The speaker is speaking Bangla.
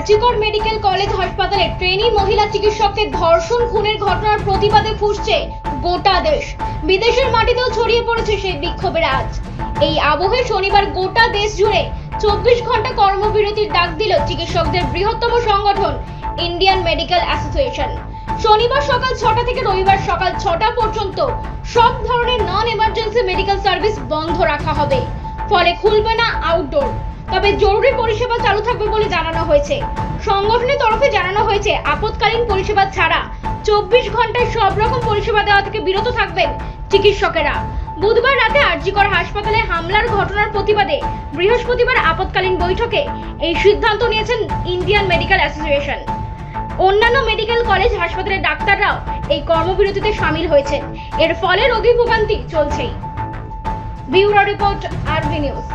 আরজিকর মেডিকেল কলেজ হাসপাতালে ট্রেনি মহিলা চিকিৎসককে ধর্ষণ খুনের ঘটনার প্রতিবাদে ফুঁসছে গোটা দেশ। বিদেশের মাটিতেও ছড়িয়ে পড়েছে সেই বিক্ষোভের আজ। এই আবহে শনিবার গোটা দেশ জুড়ে 24 ঘন্টা কর্মবিরতির ডাক দিল চিকিৎসকদের বৃহত্তম সংগঠন ইন্ডিয়ান মেডিকেল অ্যাসোসিয়েশন। শনিবার সকাল 6টা থেকে রবিবার সকাল 6টা পর্যন্ত সব ধরনের নন এমার্জেন্সি মেডিকেল সার্ভিস বন্ধ রাখা হবে। ফলে খুলবে না আউটডোর, তবে জরুরি পরিষেবা চালু থাকবে বলে জানানো হয়েছে। সংগঠনের তরফে জানানো হয়েছে আপৎকালীন পরিষেবা ছাড়া 24 ঘন্টায় সব রকম পরিষেবা দেওয়া থেকে বিরত থাকবেন চিকিৎসকেরা। বুধবার রাতে আরজিকর হাসপাতালে হামলার ঘটনার প্রতিবাদে বৃহস্পতিবার আপৎকালীন বৈঠকে এই সিদ্ধান্ত নিয়েছেন ইন্ডিয়ান মেডিকেল অ্যাসোসিয়েশন। অন্যান্য মেডিকেল কলেজ হাসপাতালের ডাক্তাররাও এই কর্মবিরতিতে সামিল হয়েছেন। এর ফলে রোগী ভোগান্তি চলছেই। ব্যুরো রিপোর্ট, আরবি নিউজ।